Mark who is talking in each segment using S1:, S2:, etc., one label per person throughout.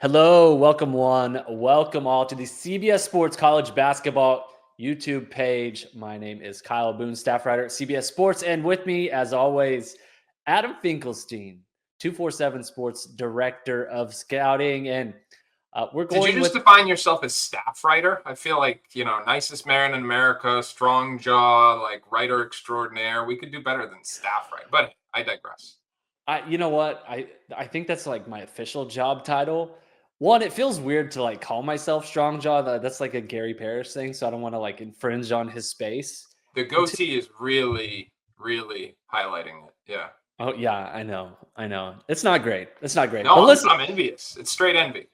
S1: Hello, welcome one, welcome all to the CBS Sports College Basketball YouTube page. My name is Kyle Boone, staff writer at CBS Sports, and with me, as always, Adam Finklestein, 247 Sports Director of Scouting. And we're
S2: Did you
S1: going
S2: just
S1: with
S2: define yourself as staff writer? I feel like, nicest man in America, strong jaw, like writer extraordinaire. We could do better than staff writer, but I digress.
S1: you know what? I think that's like my official job title. One, it feels weird to like call myself Strong Jaw. That's like a Gary Parrish thing, so I don't want to like infringe on his space.
S2: The
S1: And two,
S2: goatee is really, really highlighting it. Yeah.
S1: oh yeah, I know. It's not great. It's not great. But
S2: No,
S1: listen,
S2: I'm envious. It's straight envy.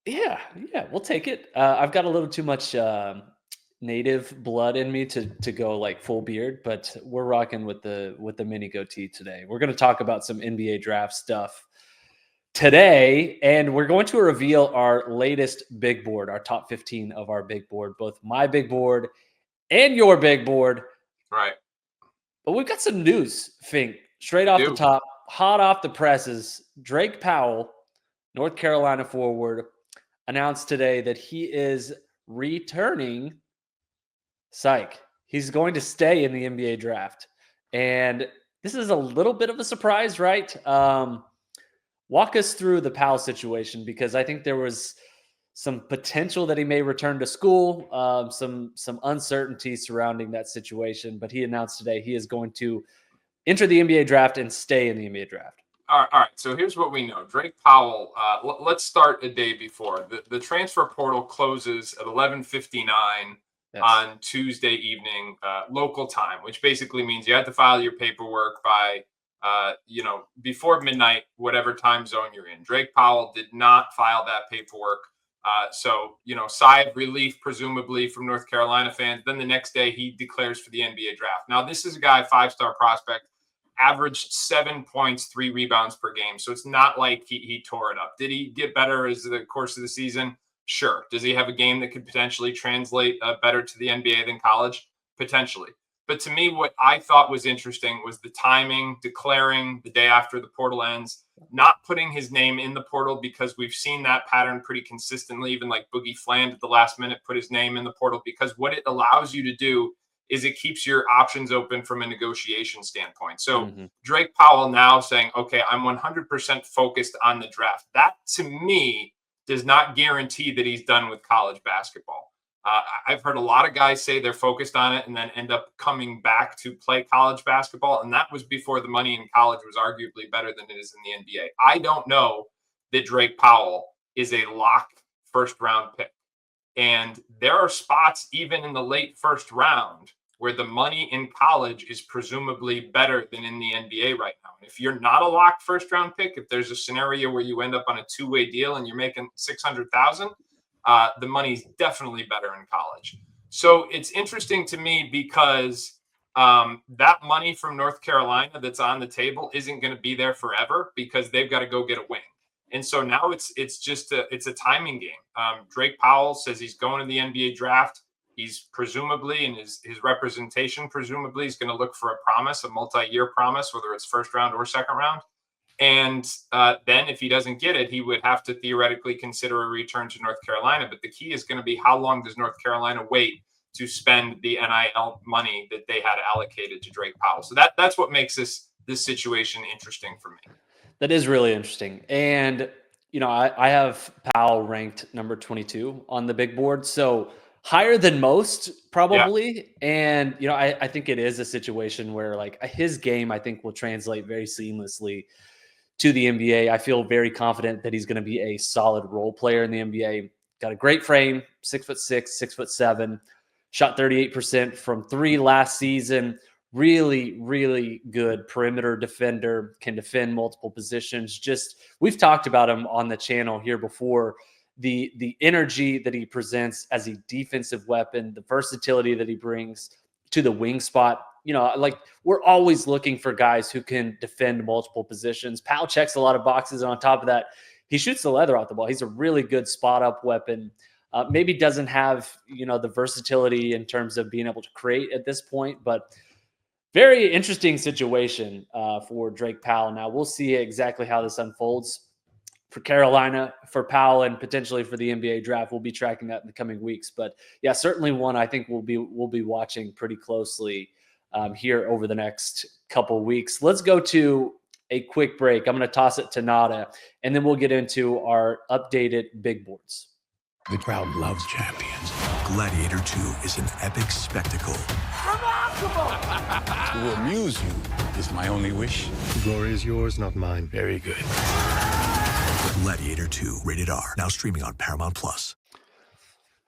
S1: yeah, we'll take it. I've got a little too much native blood in me to go like full beard, but we're rocking with the mini goatee today. We're going to talk about some NBA draft stuff today, and we're going to reveal our latest big board, our top 15 of our big board, both my big board and your big board.
S2: Right.
S1: But we've got some news, Fink, straight
S2: We
S1: off the
S2: do.
S1: top, hot off the presses. Drake Powell, North Carolina forward, announced today that he is returning. Psych. He's going to stay in the NBA draft. And this is a little bit of a surprise, right? Walk us through the Powell situation, because I think there was some potential that he may return to school, some uncertainty surrounding that situation. But he announced today he is going to enter the NBA draft and stay in the NBA draft.
S2: All right. So here's what we know. Drake Powell, let's start a day before. The transfer portal closes at 11:59
S1: Yes.
S2: on Tuesday evening, local time, which basically means you had to file your paperwork by, before midnight, whatever time zone you're in. Drake Powell did not file that paperwork. Sigh of relief, presumably, from North Carolina fans. Then the next day, he declares for the NBA draft. Now, this is a guy, five-star prospect, averaged 7 points, 3 rebounds per game. So it's not like he tore it up. Did he get better as the course of the season? Sure. Does he have a game that could potentially translate better to the NBA than college? Potentially. But to me, what I thought was interesting was the timing, declaring the day after the portal ends, not putting his name in the portal, because we've seen that pattern pretty consistently. Even like Boogie Fland at the last minute put his name in the portal, because what it allows you to do is it keeps your options open from a negotiation standpoint. So Drake Powell now saying, okay, I'm 100% focused on the draft. That to me does not guarantee that he's done with college basketball. I've heard a lot of guys say they're focused on it and then end up coming back to play college basketball. And that was before the money in college was arguably better than it is in the NBA. I don't know that Drake Powell is a lock first round pick. And there are spots even in the late first round where the money in college is presumably better than in the NBA right now. And if you're not a locked first round pick, if there's a scenario where you end up on a two-way deal and you're making $600,000, the money's definitely better in college. So it's interesting to me because that money from North Carolina that's on the table isn't going to be there forever, because they've got to go get a wing. And so now it's just a timing game. Drake Powell says he's going to the NBA draft. He's presumably, and his representation presumably, is going to look for a promise, a multi-year promise, whether it's first round or second round. And then if he doesn't get it, he would have to theoretically consider a return to North Carolina. But the key is going to be, how long does North Carolina wait to spend the NIL money that they had allocated to Drake Powell? So that's what makes this situation interesting for me.
S1: That is really interesting. And, I have Powell ranked number 22 on the big board. So higher than most, probably. Yeah. And, I think it is a situation where like his game, I think, will translate very seamlessly to the NBA. I feel very confident that he's going to be a solid role player in the NBA. Got a great frame, 6'6", 6'7", shot 38% from 3 last season. Really, really good perimeter defender, can defend multiple positions. We've talked about him on the channel here before. The energy that he presents as a defensive weapon, the versatility that he brings to the wing spot. We're always looking for guys who can defend multiple positions. Powell checks a lot of boxes, and on top of that, he shoots the leather off the ball. He's a really good spot-up weapon. Maybe doesn't have, the versatility in terms of being able to create at this point, but very interesting situation for Drake Powell. Now, we'll see exactly how this unfolds. for Carolina, for Powell, and potentially for the NBA draft. We'll be tracking that in the coming weeks. But yeah, certainly one I think we'll be watching pretty closely here over the next couple weeks. Let's go to a quick break. I'm going to toss it to Nada, and then we'll get into our updated big boards.
S3: The crowd loves champions. Gladiator 2 is an epic spectacle. Remarkable! To amuse you is my only wish.
S4: The glory is yours, not mine.
S3: Very good. Gladiator 2, rated R, now streaming on Paramount Plus.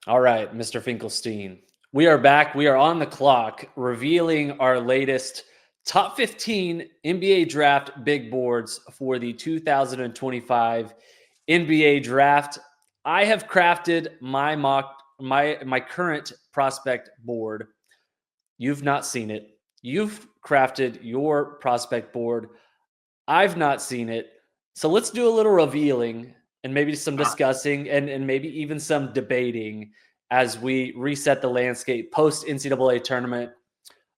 S1: All right, Mr. Finklestein. We are back. We are on the clock, revealing our latest top 15 NBA draft big boards for the 2025 NBA draft. I have crafted my current prospect board. You've not seen it. You've crafted your prospect board. I've not seen it. So let's do a little revealing and maybe some discussing and maybe even some debating as we reset the landscape post NCAA tournament.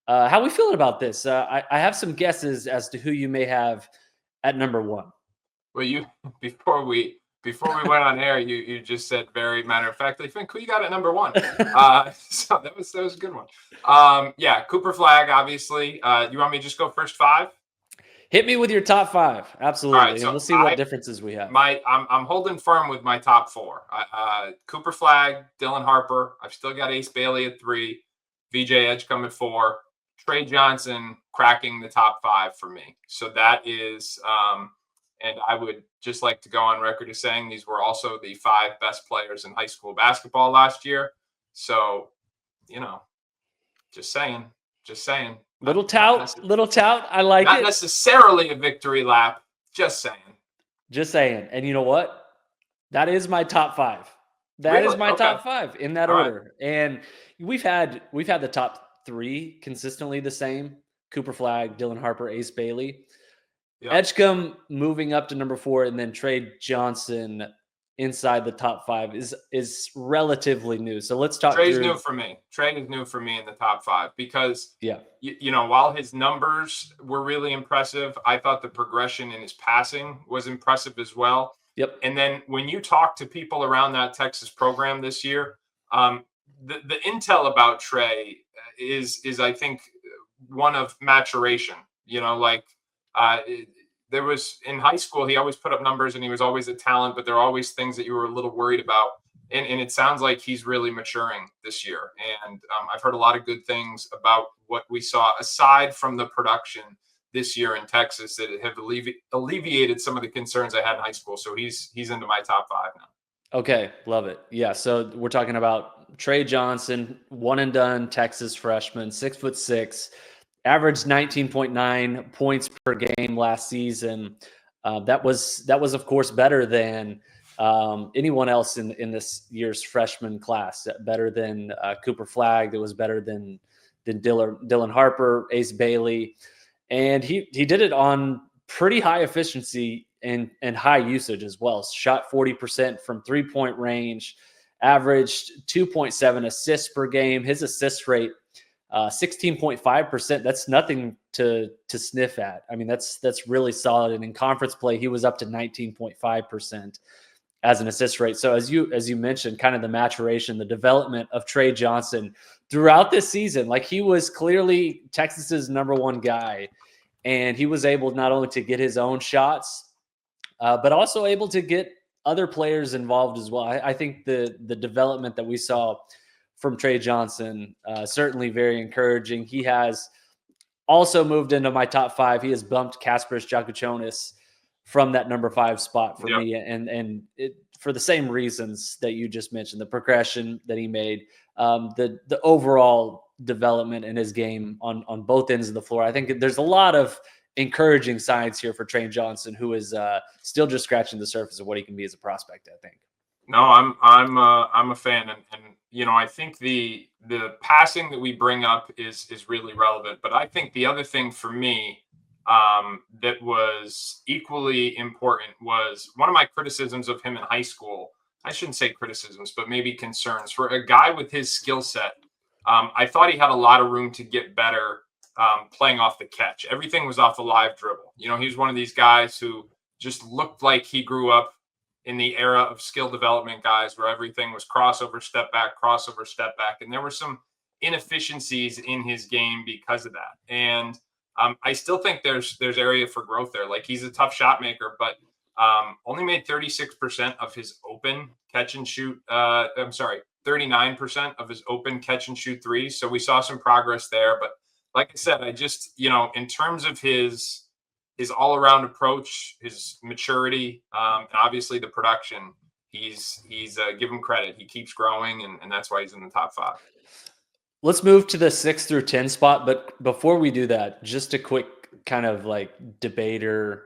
S1: How are we feeling about this? I have some guesses as to who you may have at number one.
S2: Well, before we went on air, you just said very matter of factly, Fink, who you got at number one? So that was a good one. Yeah, Cooper Flagg, obviously. You want me to just go first five?
S1: Hit me with your top five. Absolutely.
S2: All right, so
S1: and we'll see what differences we have.
S2: I'm holding firm with my top four. Cooper Flagg, Dylan Harper. I've still got Ace Bailey at 3, VJ Edgecombe at 4, Tre Johnson cracking the top 5 for me. So that is, and I would just like to go on record as saying these were also the 5 best players in high school basketball last year. So, just saying.
S1: Little tout. I like it.
S2: Not necessarily a victory lap. Just saying. And you know what? That is my top 5. That is my top 5 in that order. Right. And we've had the top 3 consistently the same: Cooper Flagg, Dylan Harper, Ace Bailey. Yep. Edgecombe moving up to number 4, and then Tre Johnson inside the top 5 is relatively new. So let's talk. Tre's new for me. Tre is new for me in the top 5 because while his numbers were really impressive, I thought the progression in his passing was impressive as well.
S1: Yep.
S2: And then when you talk to people around that Texas program this year, the intel about Tre is I think one of maturation. There was in high school, he always put up numbers and he was always a talent, but there are always things that you were a little worried about. And it sounds like he's really maturing this year. And I've heard a lot of good things about what we saw aside from the production this year in Texas that have alleviated some of the concerns I had in high school. So he's into my top 5 now.
S1: Okay. Love it. Yeah. So we're talking about Tre Johnson, one and done Texas freshman, 6'6", averaged 19.9 points per game last season. That was of course better than anyone else in this year's freshman class. Better than Cooper Flagg. That was better than Dylan Harper, Ace Bailey, and he did it on pretty high efficiency and high usage as well. Shot 40% from 3-point range, averaged 2.7 assists per game. His assist rate 16.5%. That's nothing to sniff at. I mean, that's really solid. And in conference play, he was up to 19.5% as an assist rate. So as you mentioned, kind of the maturation, the development of Tre Johnson throughout this season, like he was clearly Texas's number 1 guy, and he was able not only to get his own shots, but also able to get other players involved as well. I think the development that we saw from Tre Johnson, certainly very encouraging. He has also moved into my top 5. He has bumped Kasparis Jakučionis from that number 5 spot for me, and it, for the same reasons that you just mentioned, the progression that he made, the overall development in his game on both ends of the floor. I think there's a lot of encouraging signs here for Tre Johnson, who is still just scratching the surface of what he can be as a prospect, I think.
S2: No, I'm a fan, and I think the passing that we bring up is really relevant. But I think the other thing for me that was equally important was one of my criticisms of him in high school. I shouldn't say criticisms, but maybe concerns for a guy with his skill set. I thought he had a lot of room to get better playing off the catch. Everything was off the live dribble. He was one of these guys who just looked like he grew up in the era of skill development guys where everything was crossover, step back, and there were some inefficiencies in his game because of that. And I still think there's area for growth there. Like, he's a tough shot maker, but only made 36% of his open catch and shoot. 39% of his open catch and shoot threes. So we saw some progress there. But like I said, I just, in terms of his all around approach, his maturity, and obviously the production, he's give him credit. He keeps growing, and that's why he's in the top 5.
S1: Let's move to the 6 through 10 spot. But before we do that, just a quick kind of like debater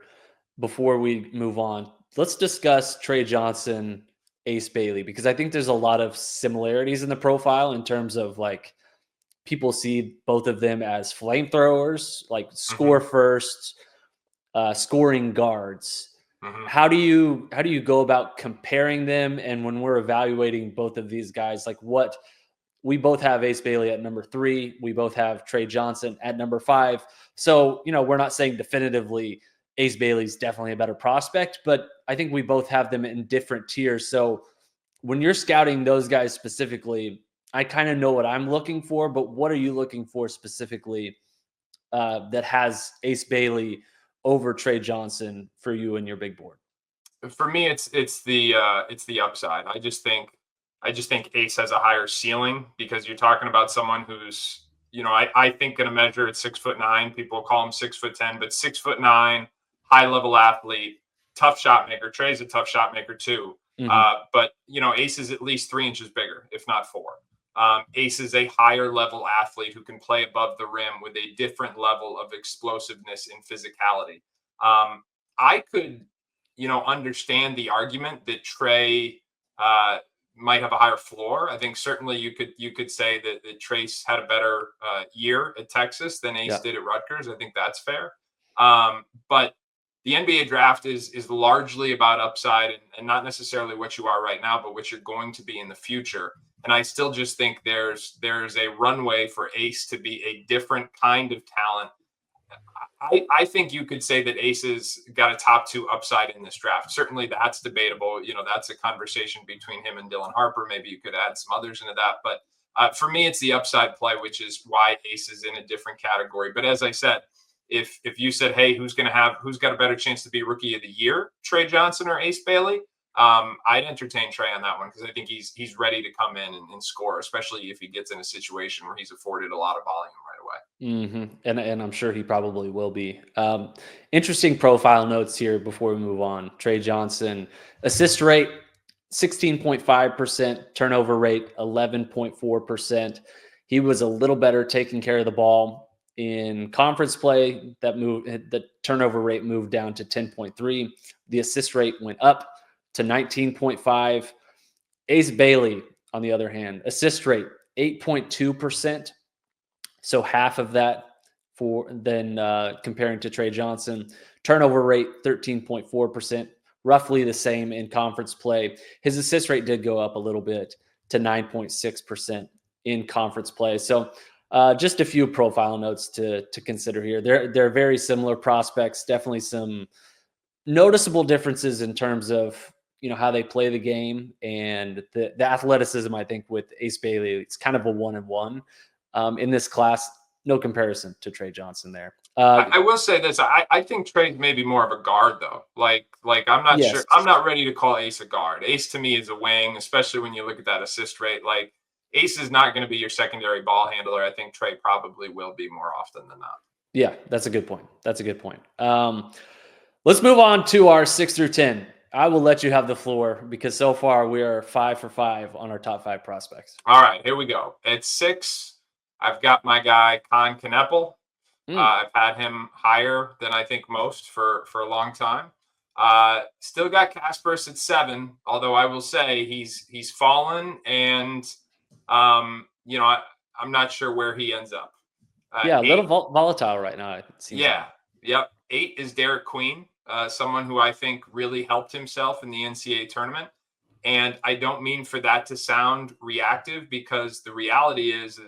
S1: before we move on. Let's discuss Tre Johnson, Ace Bailey, because I think there's a lot of similarities in the profile in terms of like people see both of them as flamethrowers, like score first, scoring guards. How do you go about comparing them? And when we're evaluating both of these guys, like what we both have Ace Bailey at number 3. We both have Tre Johnson at number 5. So, we're not saying definitively Ace Bailey's definitely a better prospect, but I think we both have them in different tiers. So when you're scouting those guys specifically, I kind of know what I'm looking for, but what are you looking for specifically that has Ace Bailey over Tre Johnson for you and your big board?
S2: For me, it's the upside. I just think Ace has a higher ceiling because you're talking about someone who's, I think going to measure at 6'9". People call him 6'10", but 6'9", high level athlete, tough shot maker. Tre's a tough shot maker too. But Ace is at least 3 inches bigger, if not 4. Ace is a higher level athlete who can play above the rim with a different level of explosiveness and physicality. I could, understand the argument that Tre might have a higher floor. I think certainly you could say that Trace had a better year at Texas than Ace did at Rutgers. I think that's fair. But the NBA draft is largely about upside and not necessarily what you are right now, but what you're going to be in the future. And I still just think there's a runway for Ace to be a different kind of talent. I think you could say that Ace has got a top 2 upside in this draft. Certainly that's debatable. That's a conversation between him and Dylan Harper. Maybe you could add some others into that. But for me, it's the upside play, which is why Ace is in a different category. But as I said, if you said, hey, who's got a better chance to be rookie of the year, Tre Johnson or Ace Bailey? I'd entertain Tre on that one because I think he's ready to come in and score, especially if he gets in a situation where he's afforded a lot of volume right away.
S1: And I'm sure he probably will be. Interesting profile notes here before we move on. Tre Johnson, assist rate 16.5%, turnover rate 11.4%. He was a little better taking care of the ball in conference play. The turnover rate moved down to 10.3. The assist rate went up to 19.5. Ace Bailey, on the other hand, assist rate 8.2%. So half of that comparing to Tre Johnson. Turnover rate 13.4%, roughly the same in conference play. His assist rate did go up a little bit to 9.6% in conference play. So just a few profile notes to consider here. They're very similar prospects. Definitely some noticeable differences in terms of how they play the game and the athleticism. I think with Ace Bailey, it's kind of a 1-and-1 in this class. No comparison to Tre Johnson there.
S2: I will say this: I think Tre's maybe more of a guard though. Like I'm not sure. I'm not ready to call Ace a guard. Ace to me is a wing, especially when you look at that assist rate. Like Ace is not going to be your secondary ball handler. I think Tre probably will be more often than not.
S1: Yeah, that's a good point. Let's move on to our 6 through 10. I will let you have the floor because so far we are 5 for 5 on our top 5 prospects.
S2: All right, here we go. At 6, I've got my guy Khaman Kneppel. I've had him higher than I think most for a long time. Still got Kasparis at 7, although I will say he's fallen, and I'm not sure where he ends up.
S1: A little volatile right now. It seems
S2: Yep. 8 is Derek Queen, someone who I think really helped himself in the NCAA tournament. And I don't mean for that to sound reactive, because the reality is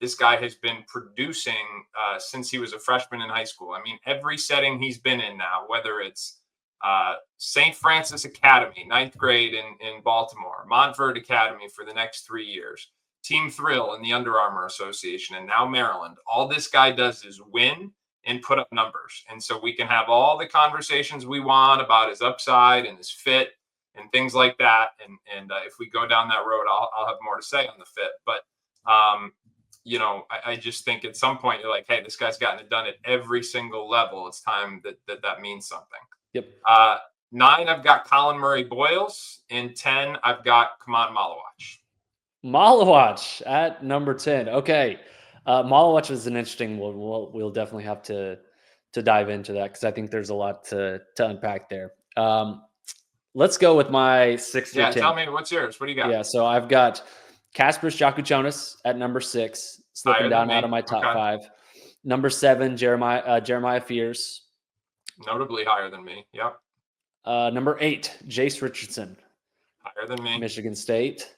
S2: this guy has been producing since he was a freshman in high school. I mean, every setting he's been in now, whether it's St. Francis Academy, 9th grade in Baltimore, Montverde Academy for the next 3 years, Team Thrill in the Under Armour Association, and now Maryland. All this guy does is win and put up numbers. And so we can have all the conversations we want about his upside and his fit and things like that. And if we go down that road, I'll have more to say on the fit. But, I just think at some point you're like, hey, this guy's gotten it done at every single level. It's time that means something.
S1: Yep.
S2: 9, I've got Collin Murray-Boyles. And 10, I've got Khaman Maluach.
S1: Maluach at number 10. Okay. Maluach is an interesting one. We'll definitely have to dive into that because I think there's a lot to unpack there. Let's go with my 6 through 10.
S2: Yeah, tell me, what's yours? What do you got?
S1: Yeah, so I've got Kasparis Jakučionis at number 6, slipping down out of my top 5. Number 7, Jeremiah Fears.
S2: Notably higher than me. Yep.
S1: Number 8, Jace Richardson.
S2: Higher than me.
S1: Michigan State.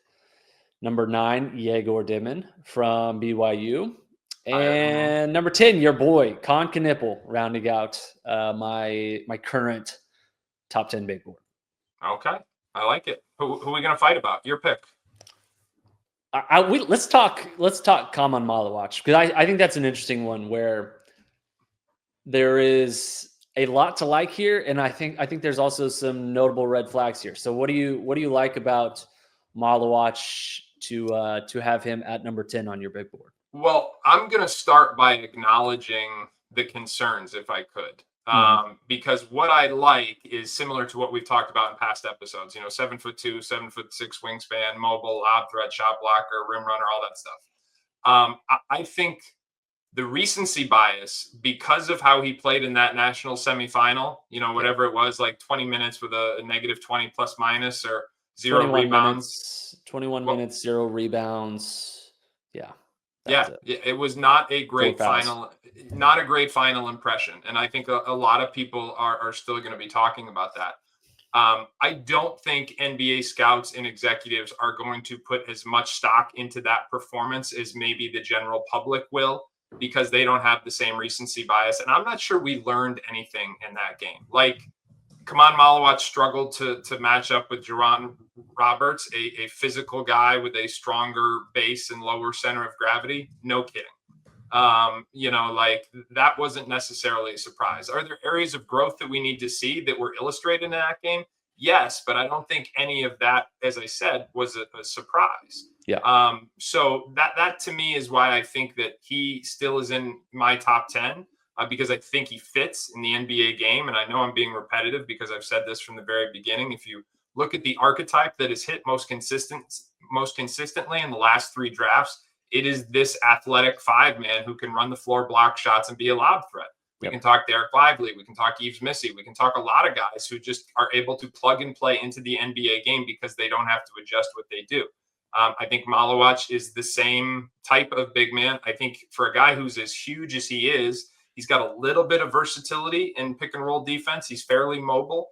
S1: Number 9, Yegor Dimon from BYU. And number 10, your boy, Con Knippel, rounding out my current top 10 big board.
S2: Okay. I like it. Who are we going to fight about? Your pick.
S1: Let's talk Khaman Maluach, because I think that's an interesting one where there is a lot to like here, and I think there's also some notable red flags here. So what do you like about Maluach to have him at number 10 on your big board?
S2: Well, I'm going to start by acknowledging the concerns, if I could, because what I like is similar to what we've talked about in past episodes. 7'2", 7'6" wingspan, mobile, lob threat, shot blocker, rim runner, all that stuff. I think the recency bias, because of how he played in that national semifinal, whatever it was, like 20 minutes with a negative 20 plus minus or 0 rebounds.
S1: 21 minutes, 0 rebounds. Yeah.
S2: It was not a great final impression. And I think a lot of people are still going to be talking about that. I don't think NBA scouts and executives are going to put as much stock into that performance as maybe the general public will, because they don't have the same recency bias. And I'm not sure we learned anything in that game. Like, Khaman Maluach struggled to match up with Jerron Roberts, a physical guy with a stronger base and lower center of gravity. No kidding. That wasn't necessarily a surprise. Are there areas of growth that we need to see that were illustrated in that game? Yes, but I don't think any of that, as I said, was a surprise.
S1: Yeah.
S2: So that to me is why I think that he still is in my top 10. Because I think he fits in the NBA game. And I know I'm being repetitive because I've said this from the very beginning. If you look at the archetype that is hit most consistently in the last 3 drafts, it is this athletic 5-man who can run the floor, block shots, and be a lob threat. We can talk Derek Lively. We can talk Yves Missy. We can talk a lot of guys who just are able to plug and play into the NBA game because they don't have to adjust what they do. I think Maluach is the same type of big man. I think for a guy who's as huge as he is, he's got a little bit of versatility in pick and roll defense. He's fairly mobile.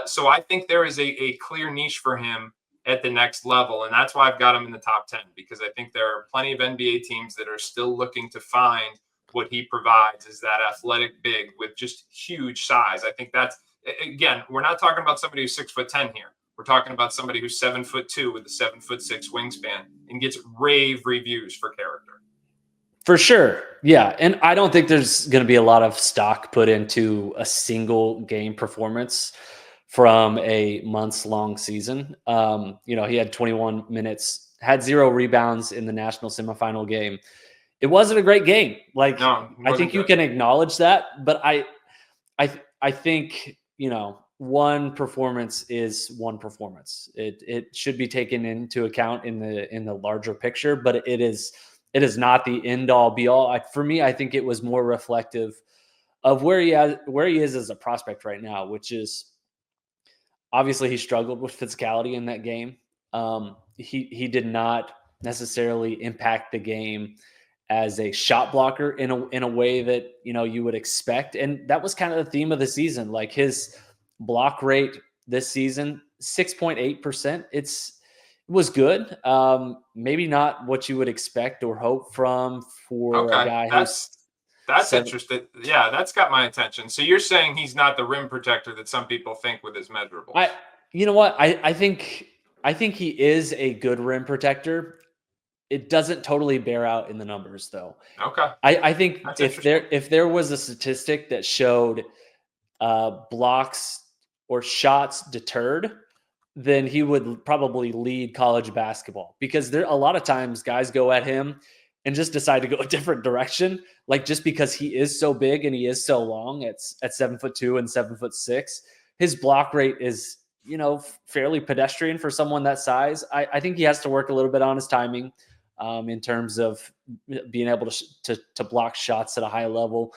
S2: So I think there is a clear niche for him at the next level. And that's why I've got him in the top 10, because I think there are plenty of NBA teams that are still looking to find what he provides as that athletic big with just huge size. I think that's, again, we're not talking about somebody who's 6'10" here. We're talking about somebody who's 7'2" with a 7'6" wingspan and gets rave reviews for character.
S1: For sure. Yeah. And I don't think there's going to be a lot of stock put into a single game performance from a months-long season. He had 21 minutes, had 0 rebounds in the national semifinal game. It wasn't a great game. I think you can acknowledge that, but I think, one performance is one performance. It should be taken into account in the larger picture, but it is not the end all be all. For me, I think it was more reflective of where he is as a prospect right now, which is obviously he struggled with physicality in that game. He did not necessarily impact the game as a shot blocker in a way that, you would expect. And that was kind of the theme of the season. Like, his block rate this season, 6.8%. It was good. Maybe not what you would expect or hope for a guy
S2: That's interesting. Yeah, that's got my attention. So you're saying he's not the rim protector that some people think with his measurables.
S1: You know what? I think he is a good rim protector. It doesn't totally bear out in the numbers, though.
S2: Okay.
S1: I think
S2: That's
S1: if there was a statistic that showed blocks or shots deterred, then he would probably lead college basketball, because there a lot of times guys go at him and just decide to go a different direction, like just because he is so big and he is so long at 7'2" and 7'6", his block rate is fairly pedestrian for someone that size. I think he has to work a little bit on his timing in terms of being able to block shots at a high level.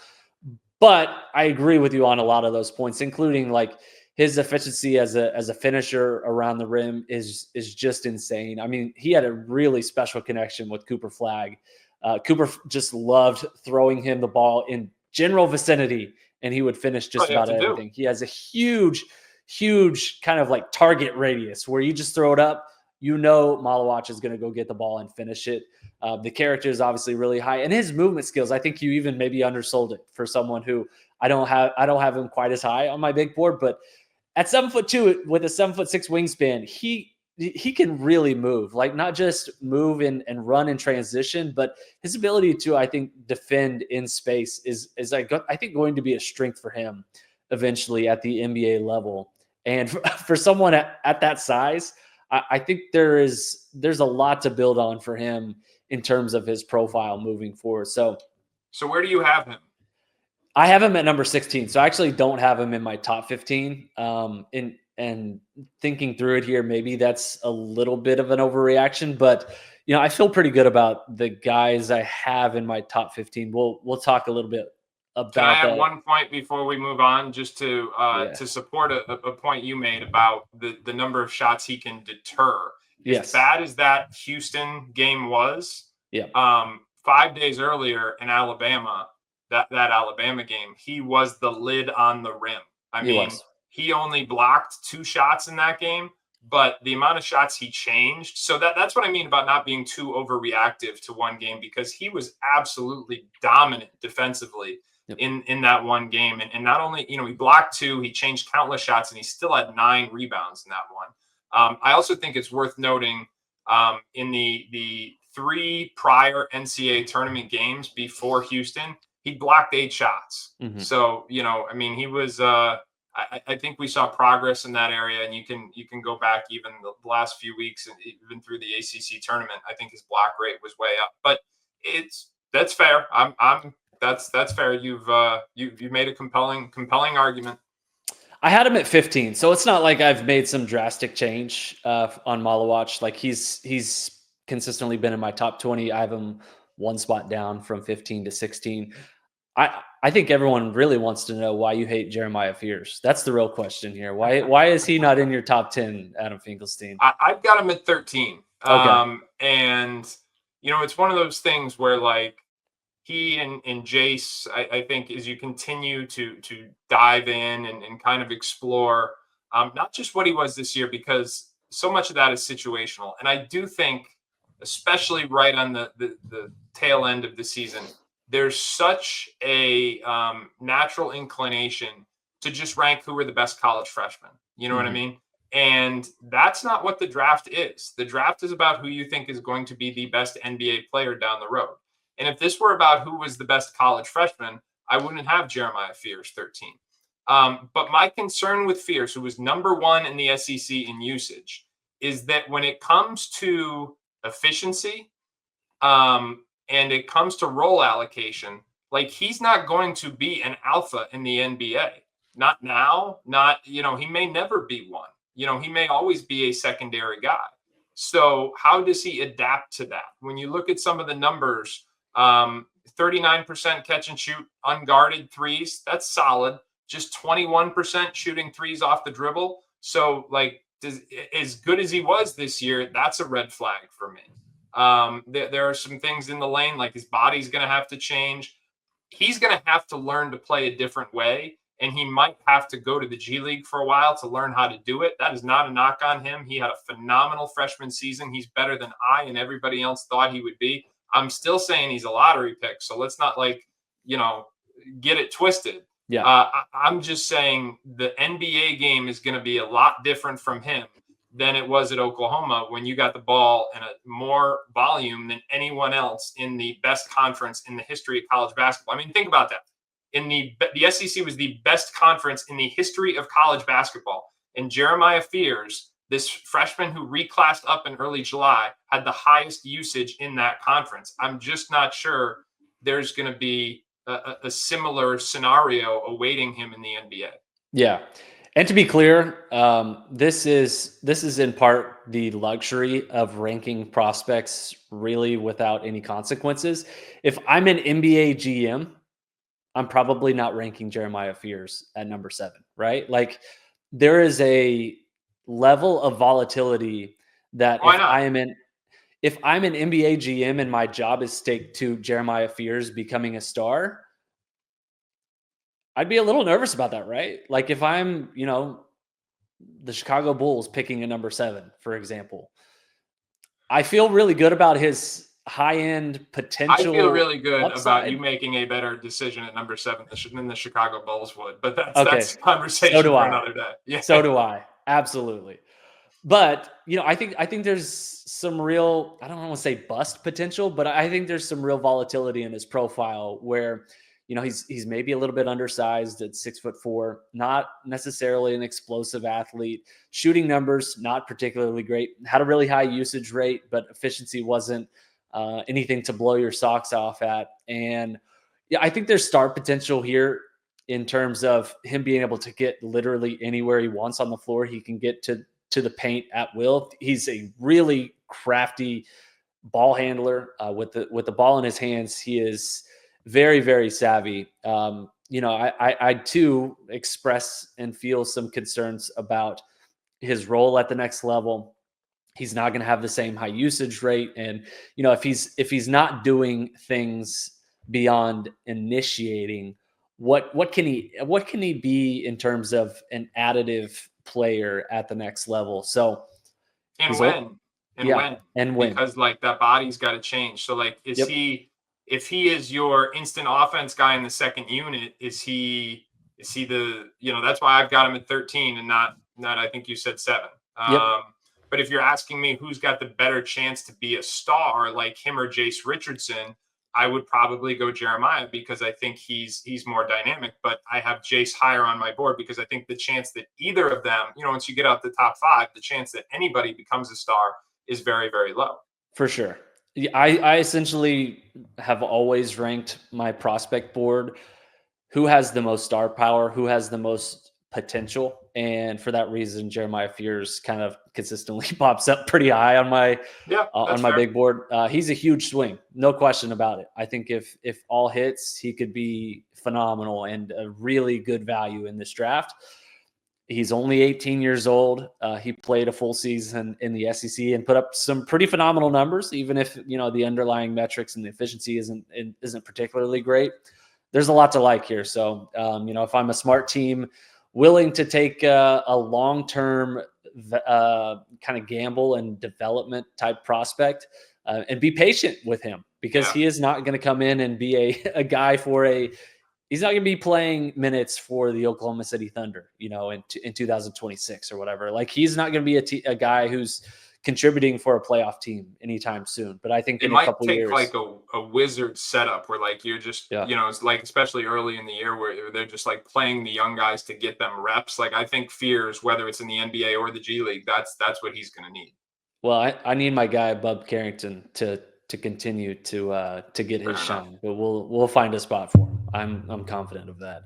S1: But I agree with you on a lot of those points, including like his efficiency as a finisher around the rim is just insane. I mean, he had a really special connection with Cooper Flagg. Cooper just loved throwing him the ball in general vicinity, and he would finish just about everything. He has a huge kind of like target radius where you just throw it up, Maluach is going to go get the ball and finish it. The character is obviously really high, and his movement skills, I think you even maybe undersold it for someone who I don't have him quite as high on my big board, but at 7'2" with a 7'6" wingspan, he can really move, like not just move and run in transition, but his ability to, I think, defend in space is I think going to be a strength for him eventually at the NBA level. And for someone at that size, I think there's a lot to build on for him in terms of his profile moving forward. So
S2: where do you have him?
S1: I have him at number 16. So I actually don't have him in my top 15. And thinking through it here, maybe that's a little bit of an overreaction, but I feel pretty good about the guys I have in my top 15. We'll talk a little bit about that.
S2: Can I add one point before we move on, just to support a point you made about the number of shots he can deter? As bad as that Houston game was, 5 days earlier in Alabama, that Alabama game, he was the lid on the rim. I mean, he only blocked 2 shots in that game, but the amount of shots he changed. So that's what I mean about not being too overreactive to one game, because he was absolutely dominant defensively in that one game. And not only, he blocked 2, he changed countless shots, and he still had 9 rebounds in that one. I also think it's worth noting in the 3 prior NCAA tournament games before Houston, he blocked 8 shots. Mm-hmm. So, he was I think we saw progress in that area, and you can go back even the last few weeks and even through the ACC tournament. I think his block rate was way up, but that's fair. That's fair. You've made a compelling argument.
S1: I had him at 15, so it's not like I've made some drastic change on Maluach. Like he's consistently been in my top 20. I have him one spot down from 15 to 16. I think everyone really wants to know why you hate Jeremiah Fears. That's the real question here. Why is he not in your top 10, Adam Finklestein?
S2: I've got him at 13.
S1: Okay.
S2: And it's one of those things where like he and Jace, I think, as you continue to dive in and kind of explore not just what he was this year, because so much of that is situational. And I do think, especially right on the tail end of the season, there's such a natural inclination to just rank who are the best college freshmen. You know what I mean? And that's not what the draft is. The draft is about who you think is going to be the best NBA player down the road. And if this were about who was the best college freshman, I wouldn't have Jeremiah Fears 13. But my concern with Fears, who was number 1 in the SEC in usage, is that when it comes to efficiency, and it comes to role allocation, like he's not going to be an alpha in the NBA. Not now, he may never be one. He may always be a secondary guy. So how does he adapt to that? When you look at some of the numbers, 39% catch and shoot unguarded threes, that's solid. Just 21% shooting threes off the dribble. So like as good as he was this year, that's a red flag for me. There are some things in the lane, like his body's going to have to change. He's going to have to learn to play a different way, and he might have to go to the G League for a while to learn how to do it. That is not a knock on him. He had a phenomenal freshman season. He's better than I and everybody else thought he would be. I'm still saying he's a lottery pick, so let's not get it twisted.
S1: Yeah.
S2: I'm just saying the NBA game is going to be a lot different from him than it was at Oklahoma when you got the ball and a more volume than anyone else in the best conference in the history of college basketball. I mean, think about that. The SEC was the best conference in the history of college basketball. And Jeremiah Fears, this freshman who reclassed up in early July, had the highest usage in that conference. I'm just not sure there's going to be a similar scenario awaiting him in the NBA.
S1: Yeah. And to be clear, this is in part the luxury of ranking prospects really without any consequences. If I'm an NBA GM, I'm probably not ranking Jeremiah Fears at number 7, right? Like there is a level of volatility that if I'm an NBA GM and my job is staked to Jeremiah Fears becoming a star, I'd be a little nervous about that, right? Like if I'm, the Chicago Bulls picking a number 7, for example, I feel really good about his high-end potential.
S2: I feel really good
S1: upside.
S2: about you making a better decision at number 7 than the Chicago Bulls would, but that's a conversation for another day.
S1: Yeah. So do I. Absolutely. But, I think there's some real, I don't want to say bust potential, but I think there's some real volatility in his profile where, he's maybe a little bit undersized at 6'4", not necessarily an explosive athlete. Shooting numbers, not particularly great. Had a really high usage rate, but efficiency wasn't anything to blow your socks off at. And yeah, I think there's star potential here in terms of him being able to get literally anywhere he wants on the floor. He can get to the paint at will. He's a really crafty ball handler with the ball in his hands. He is very, very savvy. I too express and feel some concerns about his role at the next level. He's not going to have the same high usage rate. And, if he's not doing things beyond initiating, what can he be in terms of an additive player at the next level? So
S2: when because like that body's got to change. So like, if he is your instant offense guy in the second unit, is he the, that's why I've got him at 13 and not I think you said 7. But if you're asking me who's got the better chance to be a star like him or Jace Richardson, I would probably go Jeremiah because I think he's more dynamic, but I have Jace higher on my board because I think the chance that either of them, once you get out the top 5, the chance that anybody becomes a star is very, very low.
S1: For sure. I essentially have always ranked my prospect board who has the most star power, who has the most potential. And for that reason, Jeremiah Fears kind of consistently pops up pretty high on my big board. He's a huge swing, no question about it. I think if all hits, he could be phenomenal and a really good value in this draft. He's only 18 years old. He played a full season in the SEC and put up some pretty phenomenal numbers, even if the underlying metrics and the efficiency isn't particularly great. There's a lot to like here. So if I'm a smart team willing to take a long-term kind of gamble and development type prospect and be patient with him, because he is not going to come in and be a guy he's not going to be playing minutes for the Oklahoma City Thunder, in 2026 or whatever. Like he's not going to be a guy who's contributing for a playoff team anytime soon. But I think in a couple years,
S2: it might take like a wizard setup where like you're just, it's like, especially early in the year where they're just like playing the young guys to get them reps. Like I think Fears, whether it's in the NBA or the G League, that's what he's going to need.
S1: Well, I need my guy Bub Carrington to continue to get his shine, but we'll find a spot for him. I'm confident of that.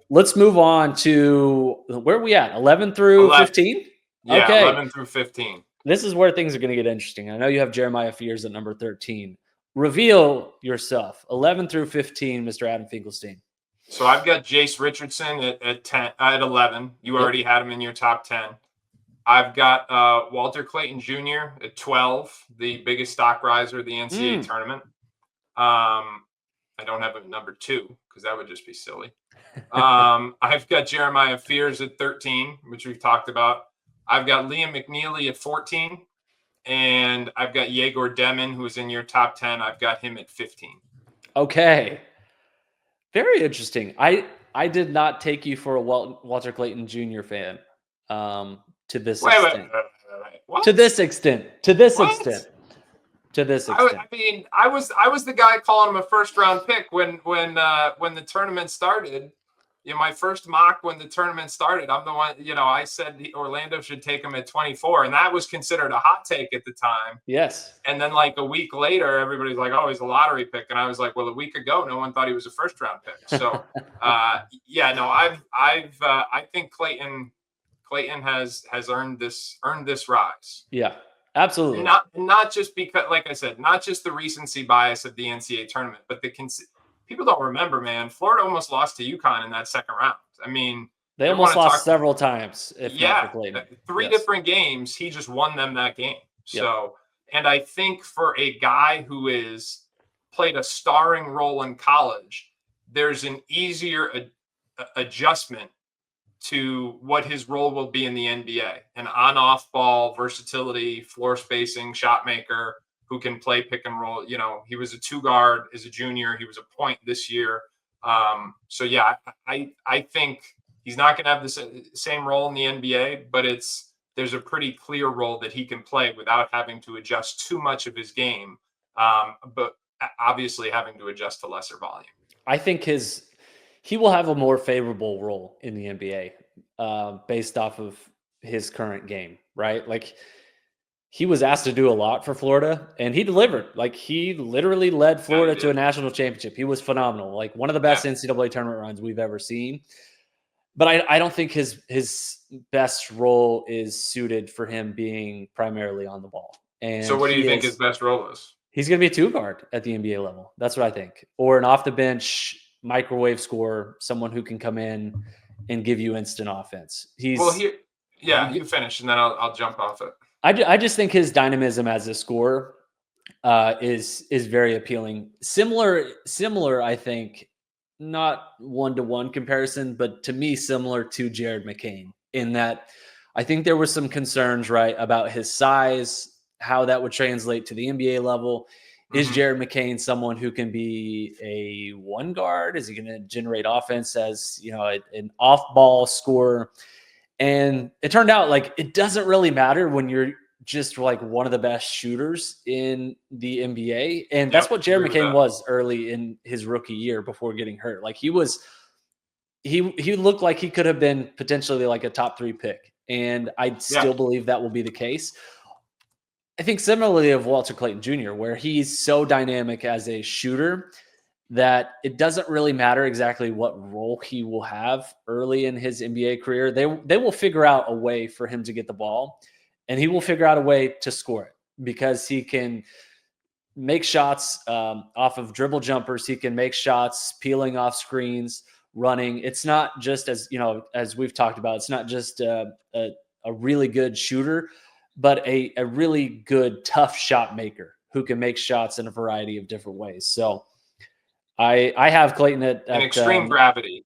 S1: Let's move on to where are we at? 11 through 15?
S2: Yeah,
S1: okay.
S2: 11 through 15.
S1: This is where things are going to get interesting. I know you have Jeremiah Fears at number 13. Reveal yourself. 11 through 15, Mr. Adam Finklestein.
S2: So I've got Jace Richardson at 11. You already had him in your top 10. I've got Walter Clayton Jr. at 12, the biggest stock riser of the NCAA tournament. I don't have a number 2 because that would just be silly. I've got Jeremiah Fears at 13, which we've talked about. I've got Liam McNeely at 14, and I've got Yegor Demin, who is in your top 10. I've got him at 15.
S1: Okay. Very interesting. I did not take you for a Walter Clayton Jr. fan. To this extent.
S2: Wait. What?
S1: To this extent. To this
S2: What?
S1: extent. To this extent.
S2: I mean, I was the guy calling him a first round pick when the tournament started. You know, my first mock when the tournament started, I'm the one. You know, I said Orlando should take him at 24, and that was considered a hot take at the time.
S1: Yes.
S2: And then like a week later, everybody's like, "Oh, he's a lottery pick," and I was like, "Well, a week ago, no one thought he was a first round pick." So, yeah, no, I think Clayton has earned this rise.
S1: Yeah. Absolutely.
S2: Not just because, like I said, not just the recency bias of the NCAA tournament, but people don't remember, man. Florida almost lost to UConn in that second round. I mean,
S1: they almost lost several times. Not for Clayton.
S2: Three different games. He just won them that game. So, and I think for a guy who is played a starring role in college, there's an easier adjustment to what his role will be in the NBA. An on-off ball, versatility, floor spacing, shot maker who can play pick and roll. You know, he was a 2-guard as a junior. He was a point this year. So yeah, I think he's not going to have the same role in the NBA, but there's a pretty clear role that he can play without having to adjust too much of his game. But obviously having to adjust to lesser volume.
S1: I think he will have a more favorable role in the NBA based off of his current game, right? Like he was asked to do a lot for Florida and he delivered. Like he literally led Florida to a national championship. He was phenomenal. Like one of the best NCAA tournament runs we've ever seen. But I don't think his best role is suited for him being primarily on the ball. And
S2: so what do you think his best role is?
S1: He's going to be a 2-guard at the NBA level. That's what I think. Or an off the bench microwave scorer, someone who can come in and give you instant offense.
S2: You finish and then I'll jump off it.
S1: I just think his dynamism as a scorer is very appealing. Similar, I think, not one-to-one comparison, but to me similar to Jared McCain in that I think there were some concerns, right, about his size, how that would translate to the NBA level. Is Jared McCain someone who can be a 1-guard? Is he going to generate offense as, you know, an off-ball scorer? And it turned out like it doesn't really matter when you're just like one of the best shooters in the NBA. And that's what Jared McCain was early in his rookie year before getting hurt. Like he looked like he could have been potentially like a top 3 pick. And I still believe that will be the case. I think similarly of Walter Clayton Jr., where he's so dynamic as a shooter that it doesn't really matter exactly what role he will have early in his NBA career. They will figure out a way for him to get the ball, and he will figure out a way to score it because he can make shots off of dribble jumpers. He can make shots peeling off screens, running. It's not just as we've talked about, it's not just a really good shooter, but a really good, tough shot maker who can make shots in a variety of different ways. So I have Clayton at
S2: extreme gravity.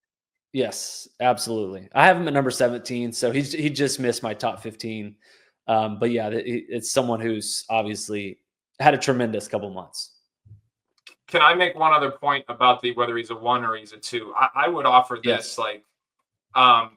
S1: Yes, absolutely. I have him at number 17. So he just missed my top 15. But yeah, it's someone who's obviously had a tremendous couple months.
S2: Can I make one other point about whether he's a 1 or he's a 2? I would offer this,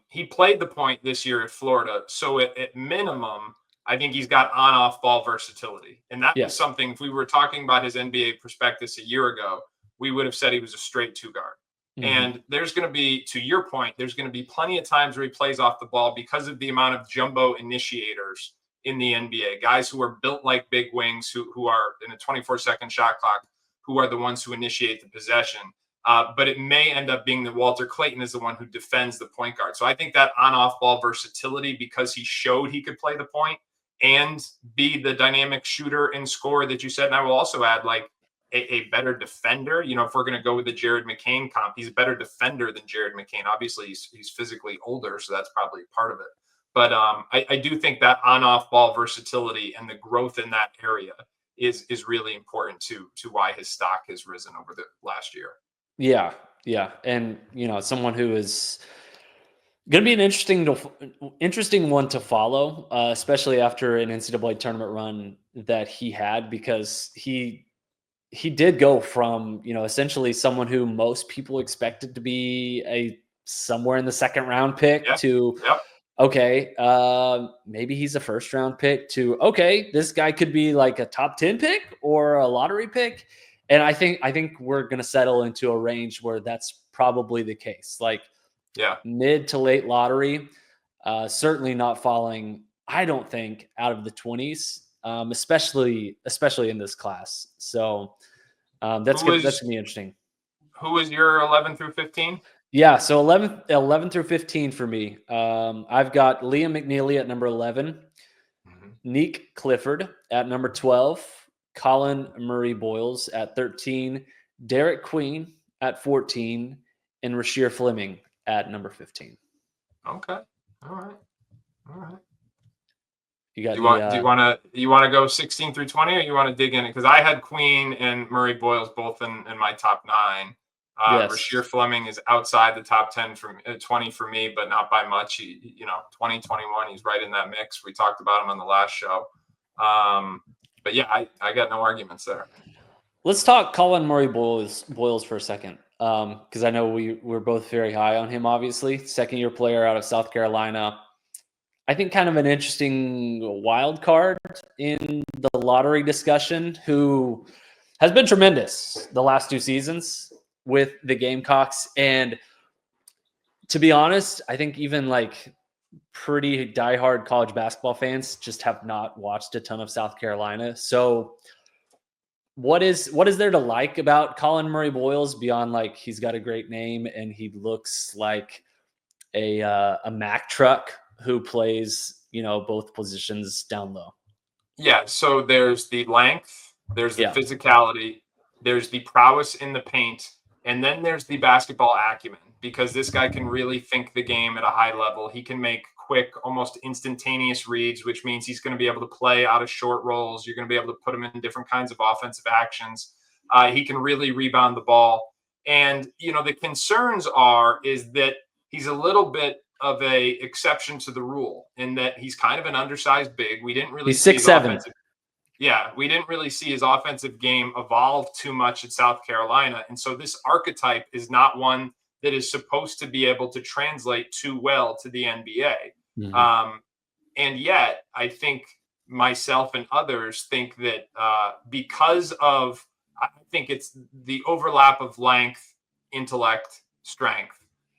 S2: he played the point this year at Florida. So at minimum, I think he's got on-off ball versatility. And that was something, if we were talking about his NBA prospectus a year ago, we would have said he was a straight 2-guard. And there's going to be, to your point, there's going to be plenty of times where he plays off the ball because of the amount of jumbo initiators in the NBA, guys who are built like big wings, who are in a 24-second shot clock, who are the ones who initiate the possession. But it may end up being that Walter Clayton is the one who defends the point guard. So I think that on-off ball versatility, because he showed he could play the point and be the dynamic shooter and scorer that you said. And I will also add like a better defender. You know, if we're going to go with the Jared McCain comp, he's a better defender than Jared McCain. Obviously he's physically older, so that's probably part of it. But I do think that on-off ball versatility and the growth in that area is really important to why his stock has risen over the last year.
S1: Yeah. And, you know, someone who is going to be an interesting one to follow, especially after an NCAA tournament run that he had, because he he did go from, essentially someone who most people expected to be a somewhere in the second round pick to,
S2: Yep.
S1: okay, maybe he's a first round pick to, okay, this guy could be like a top 10 pick or a lottery pick. And I think we're going to settle into a range where that's probably the case. Like mid to late lottery, certainly not falling, I don't think, out of the 20s, especially in this class. So that's going to be interesting.
S2: Who was your 11 through 15?
S1: Yeah, so 11 through 15 for me. I've got Liam McNeely at number 11, Nick Clifford at number 12, Collin Murray-Boyles at 13, Derek Queen at 14, and Rasheer Fleming at number 15.
S2: Okay. All right.
S1: You got
S2: do you want to go 16 through 20, or you want to dig in it? Because I had Queen and Murray-Boyles both in my top 9.
S1: Yes.
S2: Rasheer Fleming is outside the top 10 from 20 for me, but not by much. 2021, he's right in that mix. We talked about him on the last show. But yeah, I got no arguments there.
S1: Let's talk Collin Murray-Boyles for a second, because I know we're both very high on him, obviously. Second-year player out of South Carolina. I think kind of an interesting wild card in the lottery discussion, who has been tremendous the last 2 seasons with the Gamecocks. And to be honest, I think even like pretty diehard college basketball fans just have not watched a ton of South Carolina. So what is there to like about Collin Murray-Boyles beyond like he's got a great name and he looks like a Mack truck who plays, both positions down low?
S2: Yeah, so there's the length, there's the physicality, there's the prowess in the paint, and then there's the basketball acumen, because this guy can really think the game at a high level. He can make quick, almost instantaneous reads, which means he's going to be able to play out of short rolls. You're going to be able to put him in different kinds of offensive actions. He can really rebound the ball. And, the concerns is that he's a little bit of a exception to the rule in that he's kind of an undersized big. We didn't really see
S1: 6'7".
S2: we didn't really see his offensive game evolve too much at South Carolina. And so this archetype is not one that is supposed to be able to translate too well to the NBA. Mm-hmm. And yet I think myself and others think that because of, I think it's the overlap of length, intellect, strength,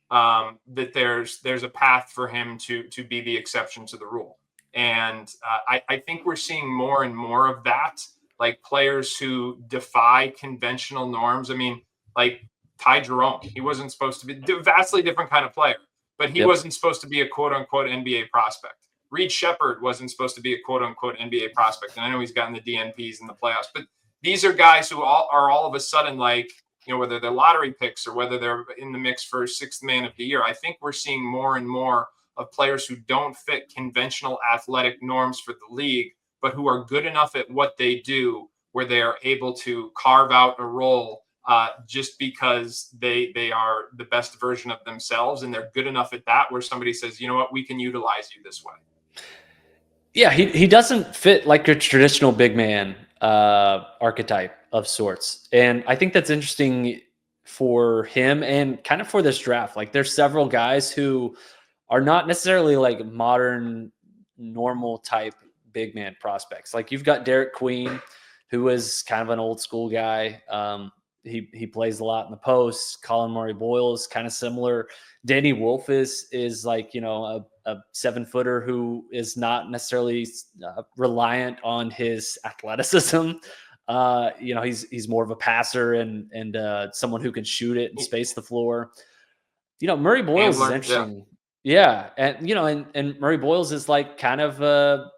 S2: that there's a path for him to be the exception to the rule. And I think we're seeing more and more of that, like players who defy conventional norms. I mean, like Ty Jerome, he wasn't supposed to be a vastly different kind of player, but he wasn't supposed to be a quote unquote NBA prospect. Reed Shepherd wasn't supposed to be a quote unquote NBA prospect. And I know he's gotten the DNPs in the playoffs, but these are guys who are all of a sudden like, whether they're lottery picks or whether they're in the mix for 6th man of the year. I think we're seeing more and more of players who don't fit conventional athletic norms for the league, but who are good enough at what they do where they are able to carve out a role just because they are the best version of themselves. And they're good enough at that where somebody says, you know what, we can utilize you this way.
S1: Yeah, he doesn't fit like your traditional big man archetype of sorts. And I think that's interesting for him and kind of for this draft. Like there's several guys who are not necessarily like modern, normal type big man prospects. Like you've got Derek Queen, who is kind of an old school guy. He plays a lot in the post. Collin Murray-Boyles, kind of similar. Danny Wolf is like, a 7-footer who is not necessarily reliant on his athleticism. He's more of a passer and someone who can shoot it and space the floor. Murray-Boyles is interesting. Yeah. And, and Murray-Boyles is like kind of a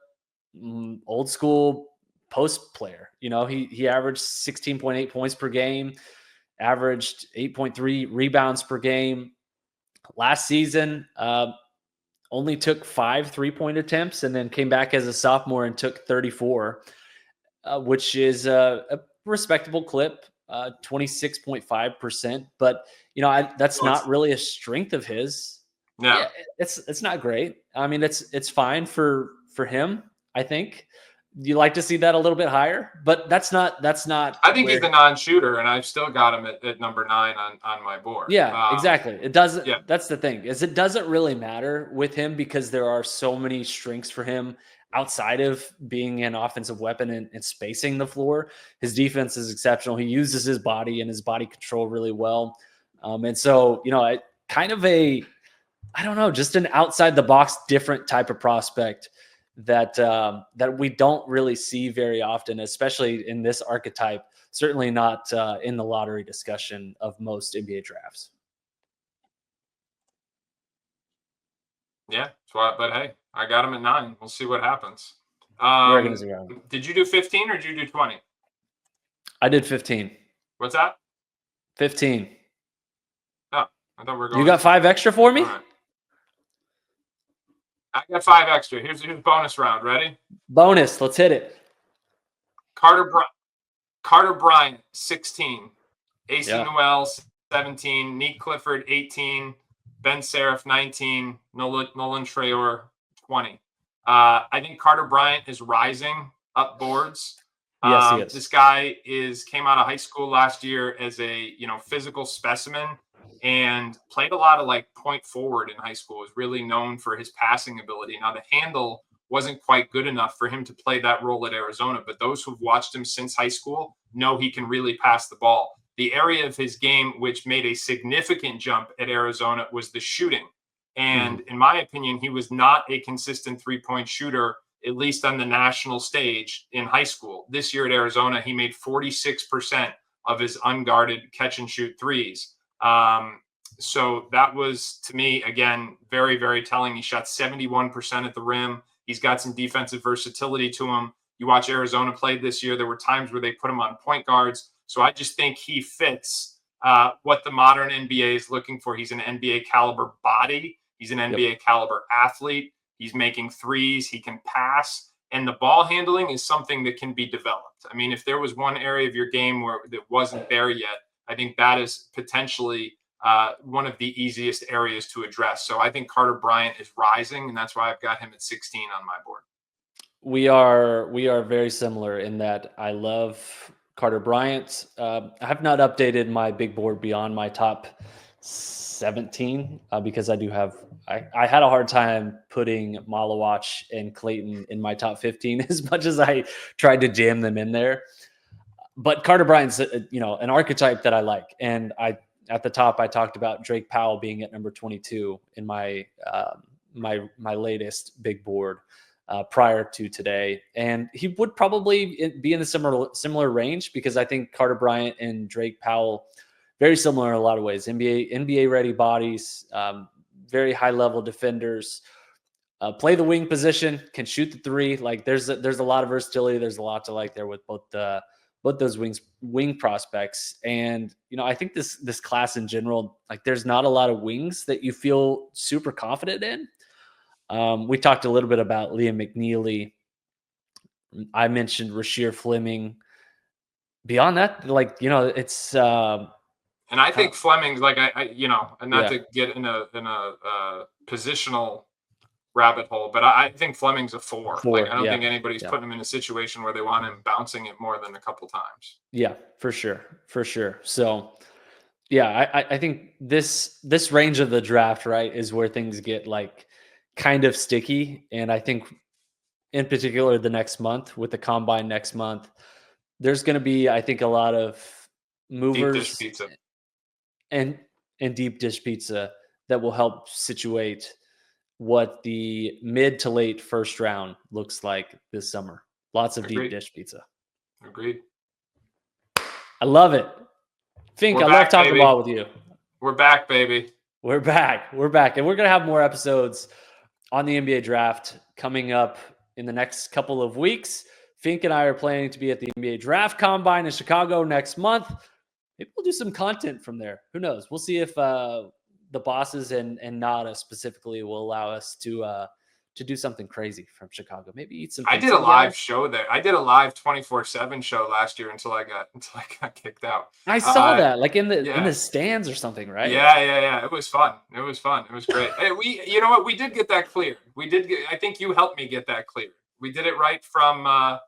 S1: old school post player. He averaged 16.8 points per game, averaged 8.3 rebounds per game. Last season, only took 5 3-point attempts and then came back as a sophomore and took 34, which is a respectable clip, 26.5%. But, that's not really a strength of his.
S2: No.
S1: Yeah, it's not great. I mean, it's fine for him, I think. You like to see that a little bit higher, but that's not.
S2: I think he's the non-shooter, and I've still got him at number 9 on my board.
S1: Yeah, exactly. It doesn't.
S2: Yeah.
S1: That's the thing, is it doesn't really matter with him because there are so many strengths for him outside of being an offensive weapon and spacing the floor. His defense is exceptional. He uses his body and his body control really well. And so, kind of I don't know, just an outside the box, different type of prospect that we don't really see very often, especially in this archetype. Certainly not in the lottery discussion of most NBA drafts.
S2: Yeah, but hey, I got him at 9. We'll see what happens. Did you do 15 or did you do 20?
S1: I did 15.
S2: What's that?
S1: 15.
S2: Oh, I thought we were going.
S1: You got 5 extra for me?
S2: Right. I got 5 extra. Here's bonus round. Ready?
S1: Bonus. Let's hit it.
S2: Carter Bryant, 16. AC Noel, 17. Neek Clifford, 18. Ben Seraph, 19. Nolan Traore, 20. I think Carter Bryant is rising up boards.
S1: Yes, he is.
S2: This guy came out of high school last year as a physical specimen and played a lot of point forward in high school. Was really known for his passing ability. Now the handle wasn't quite good enough for him to play that role at Arizona, but those who've watched him since high school know he can really pass the ball. The area of his game which made a significant jump at Arizona was the shooting. And in my opinion, he was not a consistent three-point shooter, at least on the national stage in high school. This year at Arizona, he made 46% of his unguarded catch and shoot threes. So that was, to me, again, very, very telling. He shot 71% at the rim. He's got some defensive versatility to him. You watch Arizona play this year, there were times where they put him on point guards. So I just think he fits what the modern NBA is looking for. He's an NBA caliber body. He's an NBA caliber athlete. He's making threes. He can pass. And the ball handling is something that can be developed. I mean, if there was one area of your game where that wasn't there yet, I think that is potentially one of the easiest areas to address. So I think Carter Bryant is rising, and that's why I've got him at 16 on my board.
S1: We are very similar in that I love Carter Bryant. I have not updated my big board beyond my top 17 because I do have I had a hard time putting Maluach and Clayton in my top 15 as much as I tried to jam them in there. But Carter Bryant's an archetype that I like, and at the top I talked about Drake Powell being at number 22 in my my latest big board prior to today, and he would probably be in a similar range because I think Carter Bryant and Drake Powell very similar in a lot of ways. NBA ready bodies, very high level defenders, play the wing position, can shoot the three. Like there's a lot of versatility. There's a lot to like there with both those wing prospects. And I think this class in general, like there's not a lot of wings that you feel super confident in. We talked a little bit about Liam McNeely. I mentioned Rasheer Fleming. Beyond that, it's.
S2: And I think Fleming's to get in a positional rabbit hole, but I think Fleming's a 4. I don't think anybody's putting him in a situation where they want him bouncing it more than a couple times.
S1: Yeah, for sure. So, yeah, I think this range of the draft, right, is where things get kind of sticky. And I think in particular the next month with the combine next month, there's going to be, I think, a lot of movers
S2: deep dish pizza.
S1: and deep dish pizza that will help situate what the mid to late first round looks like this summer. Lots of deep dish pizza.
S2: Agreed.
S1: I love it. Fink, I love talking ball with you.
S2: We're back, baby.
S1: We're back. And we're going to have more episodes on the NBA draft coming up in the next couple of weeks. Fink and I are planning to be at the NBA draft combine in Chicago next month. Maybe we'll do some content from there. Who knows? We'll see if the bosses and Nada specifically will allow us to do something crazy from Chicago. Maybe eat some.
S2: I did a live show there. I did a live 24/7 show last year until I got kicked out.
S1: I saw that, in the stands or something, right?
S2: Yeah. It was fun. It was great. Hey, you know what? We did get that cleared. I think you helped me get that cleared. We did it right from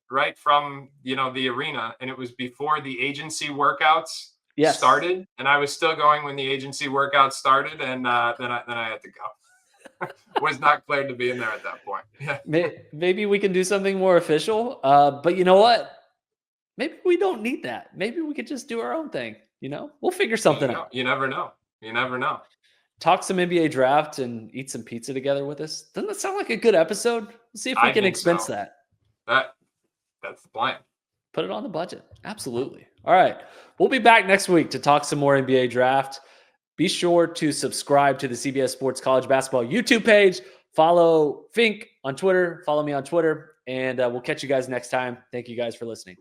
S2: right from the arena, and it was before the agency workouts started, and I was still going when the agency workouts started, and then I had to go. Was not cleared to be in there at that point. Yeah.
S1: Maybe we can do something more official. But you know what? Maybe we don't need that. Maybe we could just do our own thing. We'll figure something out.
S2: You never know. You never know.
S1: Talk some NBA draft and eat some pizza together with us. Doesn't that sound like a good episode? Let's see if we can expense that.
S2: That's the plan.
S1: Put it on the budget. Absolutely. All right. We'll be back next week to talk some more NBA draft. Be sure to subscribe to the CBS Sports College Basketball YouTube page. Follow Fink on Twitter. Follow me on Twitter. And we'll catch you guys next time. Thank you guys for listening.